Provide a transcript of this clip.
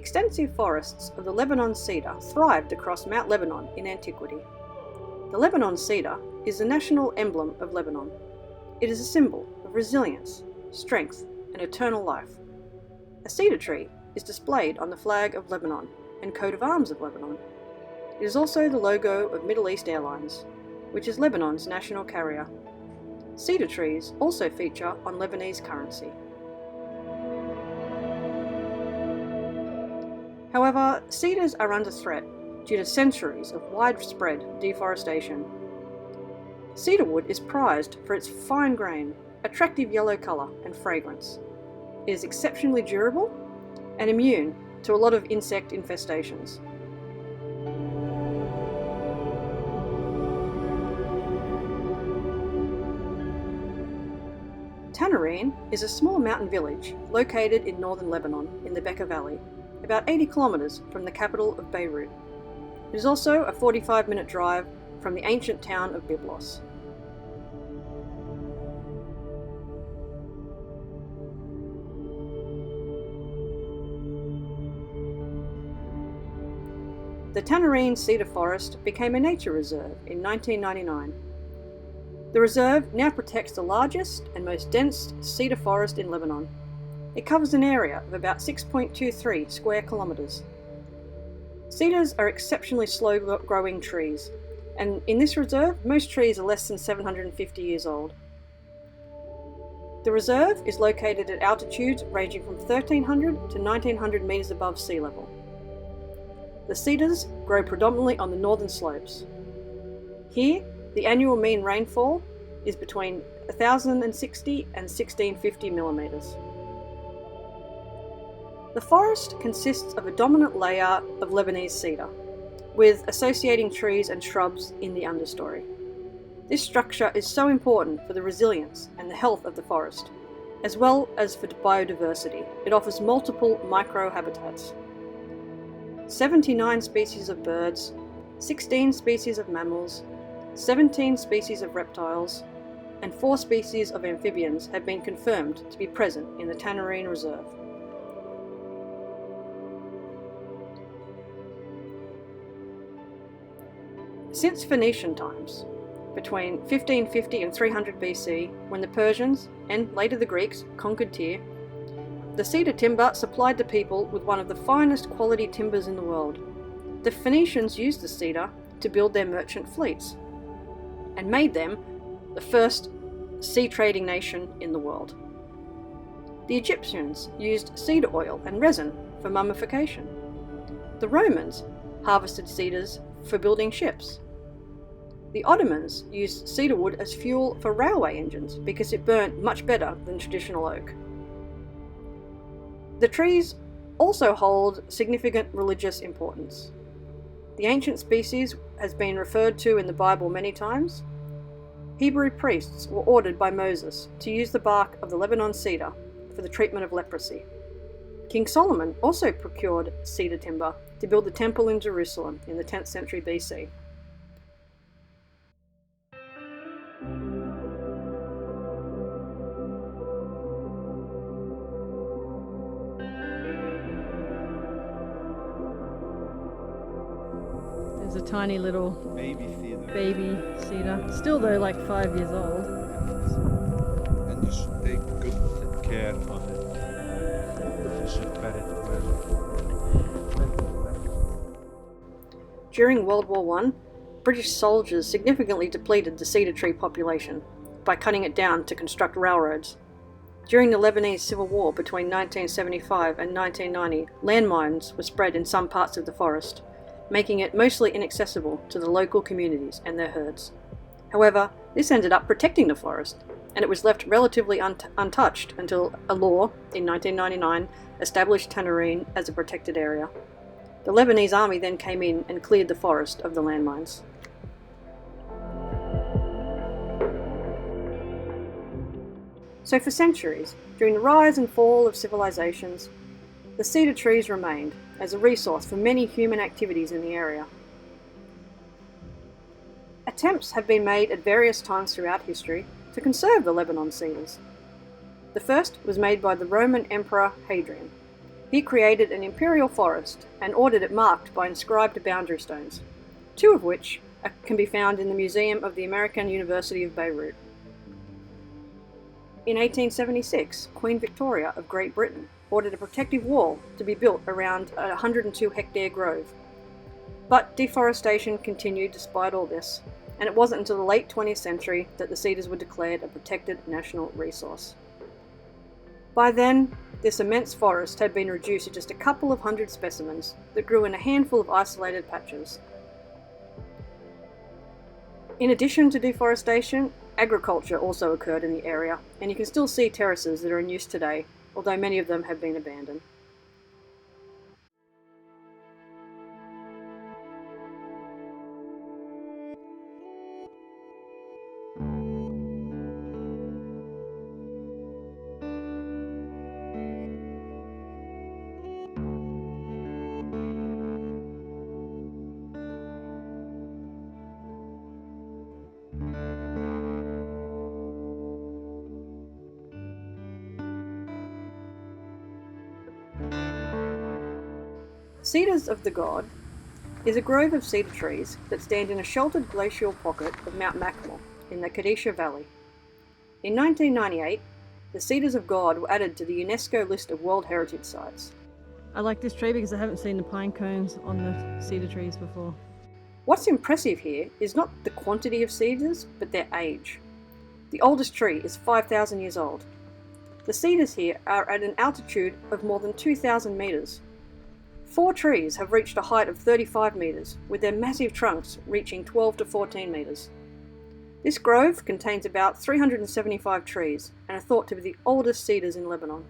extensive forests of the Lebanon cedar thrived across Mount Lebanon in antiquity. The Lebanon cedar is the national emblem of Lebanon. It is a symbol of resilience, strength, and eternal life. A cedar tree is displayed on the flag of Lebanon and coat of arms of Lebanon. It is also the logo of Middle East Airlines, which is Lebanon's national carrier. Cedar trees also feature on Lebanese currency. However, cedars are under threat due to centuries of widespread deforestation. Cedar wood is prized for its fine grain, attractive yellow colour and fragrance. It is exceptionally durable and immune to a lot of insect infestations. Tannourine is a small mountain village located in northern Lebanon in the Bekaa Valley, about 80 kilometres from the capital of Beirut. It is also a 45-minute drive from the ancient town of Byblos. The Tannourine Cedar Forest became a nature reserve in 1999. The reserve now protects the largest and most dense cedar forest in Lebanon. It covers an area of about 6.23 square kilometres. Cedars are exceptionally slow-growing trees, and in this reserve, most trees are less than 750 years old. The reserve is located at altitudes ranging from 1,300 to 1,900 metres above sea level. The cedars grow predominantly on the northern slopes. Here, the annual mean rainfall is between 1,060 and 1,650 millimetres. The forest consists of a dominant layer of Lebanese cedar, with associating trees and shrubs in the understory. This structure is so important for the resilience and the health of the forest, as well as for biodiversity. It offers multiple microhabitats. 79 species of birds, 16 species of mammals, 17 species of reptiles, and 4 species of amphibians have been confirmed to be present in the Tannourine Reserve. Since Phoenician times, between 1550 and 300 BC, when the Persians, and later the Greeks, conquered Tyre, the cedar timber supplied the people with one of the finest quality timbers in the world. The Phoenicians used the cedar to build their merchant fleets, and made them the first sea trading nation in the world. The Egyptians used cedar oil and resin for mummification. The Romans harvested cedars for building ships. The Ottomans used cedar wood as fuel for railway engines because it burnt much better than traditional oak. The trees also hold significant religious importance. The ancient species has been referred to in the Bible many times. Hebrew priests were ordered by Moses to use the bark of the Lebanon cedar for the treatment of leprosy. King Solomon also procured cedar timber to build the temple in Jerusalem in the 10th century BC. There's a tiny little baby cedar. Still though, like 5 years old. And you should take good care of it. You should pet it well. During World War I, British soldiers significantly depleted the cedar tree population by cutting it down to construct railroads. During the Lebanese Civil War between 1975 and 1990, landmines were spread in some parts of the forest, making it mostly inaccessible to the local communities and their herds. However, this ended up protecting the forest, and it was left relatively untouched until a law in 1999 established Tannourine as a protected area. The Lebanese army then came in and cleared the forest of the landmines. So for centuries, during the rise and fall of civilizations, the cedar trees remained as a resource for many human activities in the area. Attempts have been made at various times throughout history to conserve the Lebanon cedars. The first was made by the Roman Emperor Hadrian. He created an imperial forest and ordered it marked by inscribed boundary stones, 2 of which can be found in the Museum of the American University of Beirut. In 1876, Queen Victoria of Great Britain ordered a protective wall to be built around a 102-hectare grove. But deforestation continued despite all this, and it wasn't until the late 20th century that the cedars were declared a protected national resource. By then, this immense forest had been reduced to just a couple of hundred specimens that grew in a handful of isolated patches. In addition to deforestation, agriculture also occurred in the area, and you can still see terraces that are in use today, although many of them have been abandoned. Cedars of the God is a grove of cedar trees that stand in a sheltered glacial pocket of Mount Lebanon in the Cedar Valley. In 1998, the Cedars of God were added to the UNESCO list of World Heritage Sites. I like this tree because I haven't seen the pine cones on the cedar trees before. What's impressive here is not the quantity of cedars, but their age. The oldest tree is 5,000 years old. The cedars here are at an altitude of more than 2,000 metres. 4 trees have reached a height of 35 metres, with their massive trunks reaching 12 to 14 metres. This grove contains about 375 trees and are thought to be the oldest cedars in Lebanon.